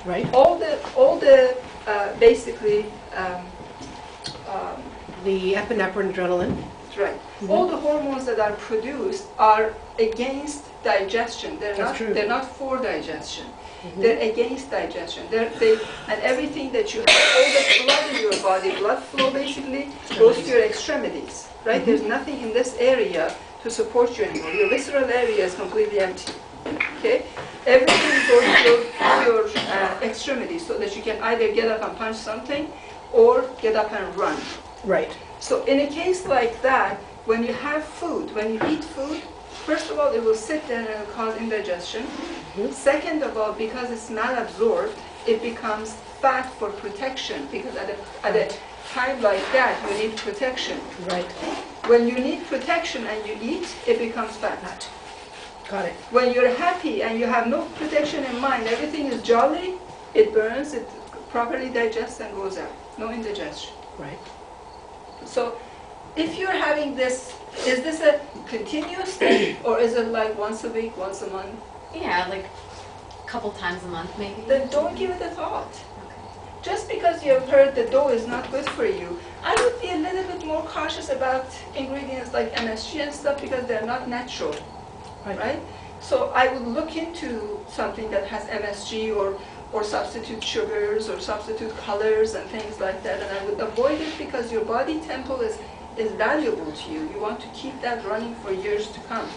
Right. All the basically, The epinephrine, adrenaline. that's right. All the hormones that are produced are against digestion. That's true. They're not for digestion. They're against digestion. And everything that you have, all the blood in your body, blood flow basically goes to your extremities, right? There's nothing in this area to support you anymore. Your visceral area is completely empty, okay? Everything goes to your extremities so that you can either get up and punch something or get up and run. Right. So in a case like that, when you have food, when you eat food, first of all, it will sit there and it will cause indigestion. Second of all, because it's malabsorbed, it becomes fat for protection, because at a time like that, you need protection. Right. When you need protection and you eat, it becomes fat. Got it. When you're happy and you have no protection in mind, everything is jolly, it burns, it properly digests and goes out. No indigestion. Right. So if you're having this, is this a continuous thing, or is it like once a week, once a month? Yeah, like a couple times a month maybe. Then don't give it a thought. Just because you have heard the dough is not good for you, I would be a little bit more cautious about ingredients like MSG and stuff because they're not natural, right? So I would look into something that has MSG or substitute sugars or substitute colors and things like that, and I would avoid it because your body temple is valuable to you. You want to keep that running for years to come,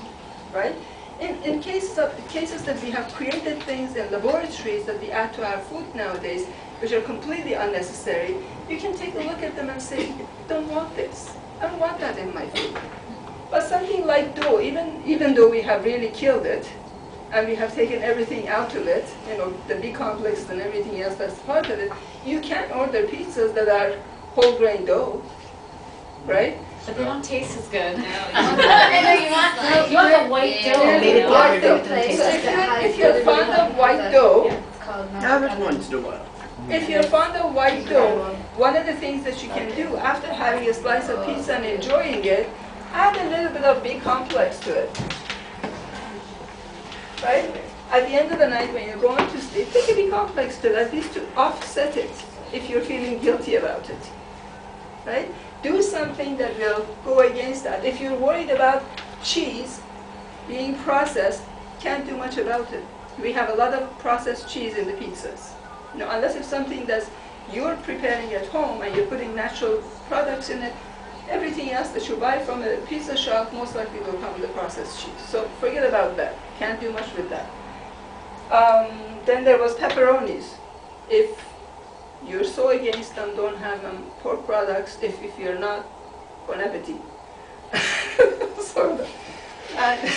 right? In cases that we have created things in laboratories that we add to our food nowadays, which are completely unnecessary, you can take a look at them and say, don't want this. I don't want that in my food. But something like dough, even though we have really killed it, and we have taken everything out of it, you know, the B complex and everything else that's part of it, you can order pizzas that are whole grain dough, right? But they don't taste as good. You want the white dough. If you're fond of white dough, once in a while. if you're fond of white dough, one of the things that you can do after having a slice of pizza and enjoying it, add a little bit of B complex to it. Right? At the end of the night when you're going to sleep, take a B complex to it, at least to offset it if you're feeling guilty about it. Right? Do something that will go against that. If you're worried about cheese being processed, can't do much about it. We have a lot of processed cheese in the pizzas. You know, unless it's something that you're preparing at home and you're putting natural products in it, everything else that you buy from a pizza shop most likely will come with a processed cheese. So forget about that. Can't do much with that. Then there was pepperonis. If you're so against them, don't have them. Pork products, if you're not, bon appetit. And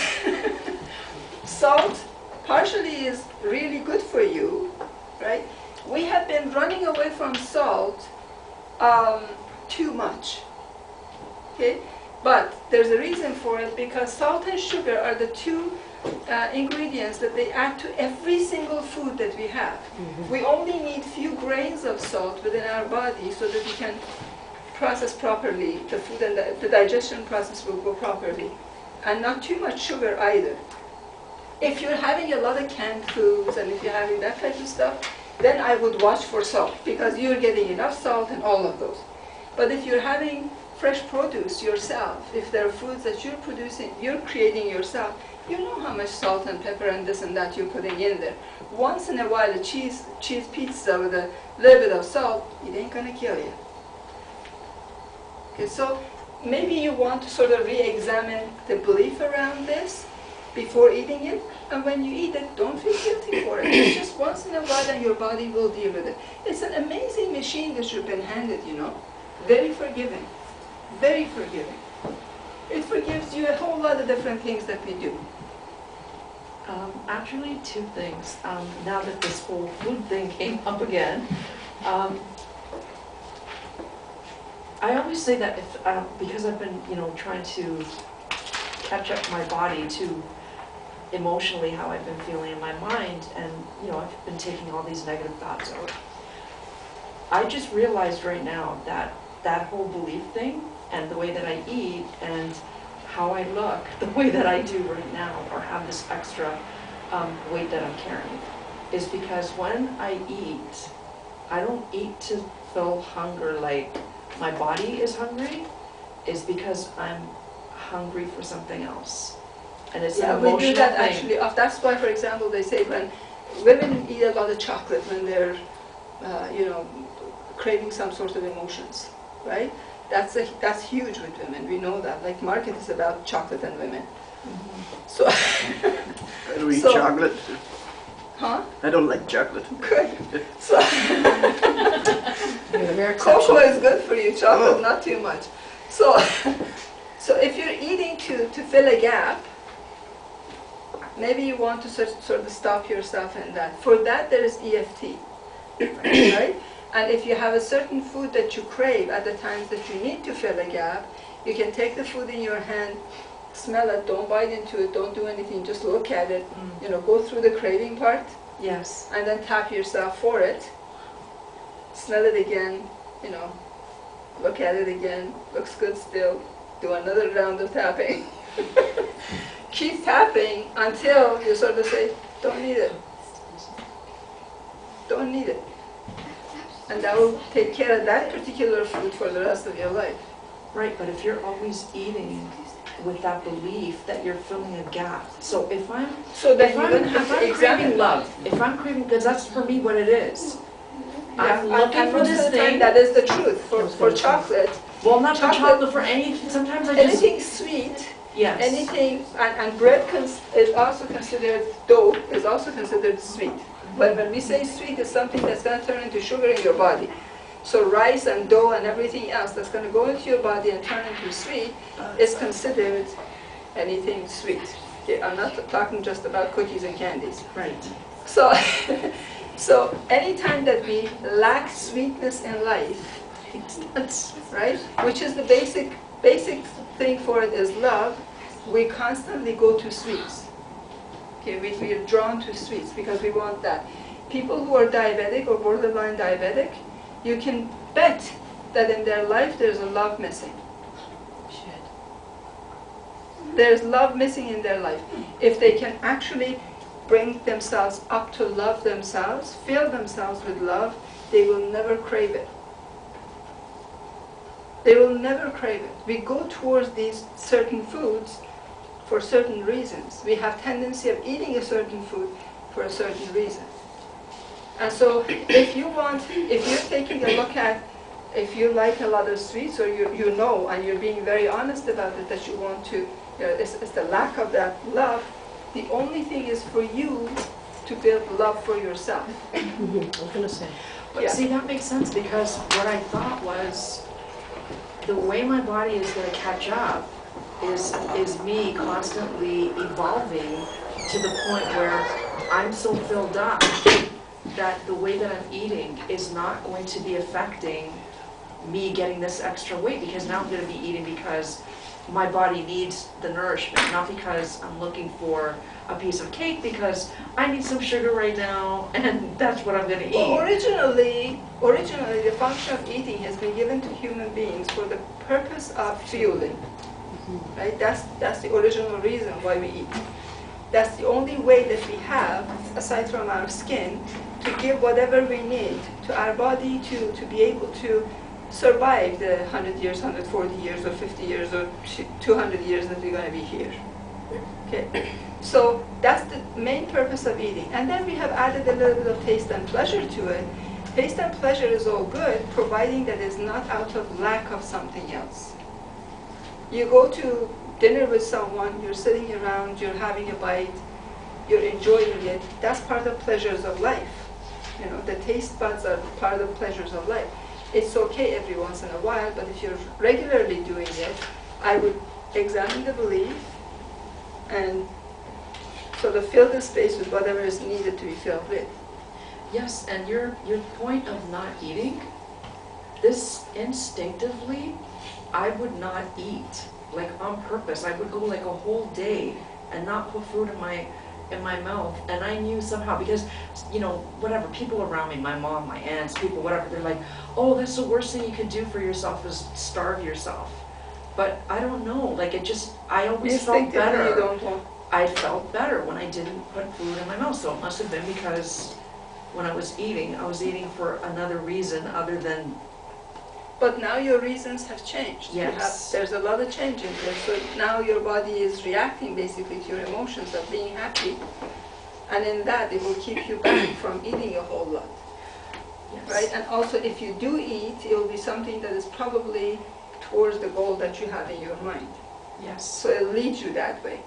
salt partially is really good for you, right? We have been running away from salt too much, okay? But there's a reason for it, because salt and sugar are the two ingredients that they add to every single food that we have. We only need few grains of salt within our body so that we can process properly the food, and the digestion process will go properly. And not too much sugar either. If you're having a lot of canned foods and if you're having that type of stuff, then I would watch for salt, because you're getting enough salt in all of those. But if you're having fresh produce yourself, if there are foods that you're producing, you're creating yourself, you know how much salt and pepper and this and that you're putting in there. Once in a while, a cheese pizza with a little bit of salt, it ain't gonna kill you. Okay, so maybe you want to sort of re-examine the belief around this before eating it, and when you eat it, don't feel guilty for it. It's just once in a while and your body will deal with it. It's an amazing machine that you've been handed, you know. Very forgiving. Very forgiving. It forgives you a whole lot of different things that we do. Actually, two things. Now that this whole food thing came up again, I always say that if, because I've been, trying to catch up my body to emotionally how I've been feeling in my mind, and, I've been taking all these negative thoughts out. I just realized right now that that whole belief thing and the way that I eat and how I look, the way that I do right now, or have this extra weight that I'm carrying, is because when I eat, I don't eat to fill hunger like my body is hungry, is because I'm hungry for something else. And it's Yeah, an we emotional do that thing. actually. That's why, for example, they say when women eat a lot of chocolate when they're, craving some sort of emotions, right? That's huge with women. We know that. Like market is about chocolate and women. So, I don't eat So- chocolate. huh? I don't like chocolate. Good. So, You're the rare cocoa exception. is good for you. Chocolate, Oh. not too much. So, so if you're eating to fill a gap, maybe you want to sort of stop yourself in that. For that, there is EFT, right? And if you have a certain food that you crave at the times that you need to fill a gap, you can take the food in your hand, smell it, don't bite into it, don't do anything, just look at it, go through the craving part, Yes. and then tap yourself for it. Smell it again, look at it again, looks good still, do another round of tapping. Keep tapping until you sort of say, don't need it. Don't need it. And that will take care of that particular food for the rest of your life. Right, but if you're always eating with that belief that you're filling a gap, so if I'm So then if you're I'm, going to have if to I'm examine craving love, if I'm craving, because that's for me what it is. Yeah, I'm looking and for most this of the time thing. that is the truth. For chocolate, Well, not for chocolate- chocolate, for any, sometimes I just, anything sweet, yes. anything, and bread is also considered, dough is also considered sweet. But when we say sweet, it's something that's going to turn into sugar in your body. So rice and dough and everything else that's going to go into your body and turn into sweet is considered anything sweet. Okay, I'm not talking just about cookies and candies. Right. So, so anytime that we lack sweetness in life, right, which is the basic thing for it is love, we constantly go to sweets. Okay, we are drawn to sweets because we want that. People who are diabetic or borderline diabetic, you can bet that in their life there's a love missing. There's love missing in their life. If they can actually bring themselves up to love themselves, fill themselves with love, they will never crave it. They will never crave it. We go towards these certain foods for certain reasons. We have tendency of eating a certain food for a certain reason. And so if you're taking a look at, if you like a lot of sweets, or you know, and you're being very honest about it, that you want to, it's the lack of that love, the only thing is for you to build love for yourself. I was gonna say. But Yeah. see, that makes sense because what I thought was the way my body is going to catch up is me constantly evolving to the point where I'm so filled up that the way that I'm eating is not going to be affecting me getting this extra weight, because now I'm going to be eating because my body needs the nourishment, not because I'm looking for a piece of cake because I need some sugar right now and that's what I'm going to Well, eat. originally, the function of eating has been given to human beings for the purpose of fueling. Right? That's the original reason why we eat. That's the only way that we have, aside from our skin, to give whatever we need to our body to be able to survive the 100 years, 140 years, or 50 years, or 200 years that we're going to be here. Okay, so that's the main purpose of eating. And then we have added a little bit of taste and pleasure to it. Taste and pleasure is all good, providing that it's not out of lack of something else. You go to dinner with someone, you're sitting around, you're having a bite, you're enjoying it. That's part of pleasures of life. The taste buds are part of pleasures of life. It's okay every once in a while, but if you're regularly doing it, I would examine the belief and sort of fill the space with whatever is needed to be filled with. Yes, and your point of not eating, this instinctively, I would not eat, like on purpose. I would go like a whole day and not put food in my mouth, and I knew somehow, because whatever, people around me, my mom, my aunts, people, whatever, they're like, oh, that's the worst thing you could do for yourself is starve yourself. But I don't know, like I always felt Instinctively, better. you don't want. I felt better when I didn't put food in my mouth, so it must have been because when I was eating for another reason other than, But now your reasons have changed. You Yes. there's a lot of change in there. So now your body is reacting basically to your emotions of being happy. And in that, it will keep you back from eating a whole lot. yes. Right? And also, if you do eat, it will be something that is probably towards the goal that you have in your mind. Yes. So it'll lead you that way.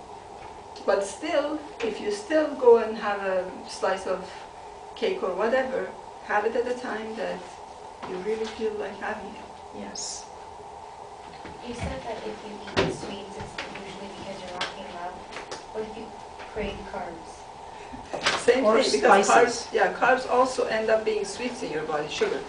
But still, if you still go and have a slice of cake or whatever, have it at a time that you really feel like having it. Yes. You said that if you eat sweets, it's usually because you're lacking love. What if you crave carbs? Same Or thing, because spices. carbs also end up being sweets in your body, sugar.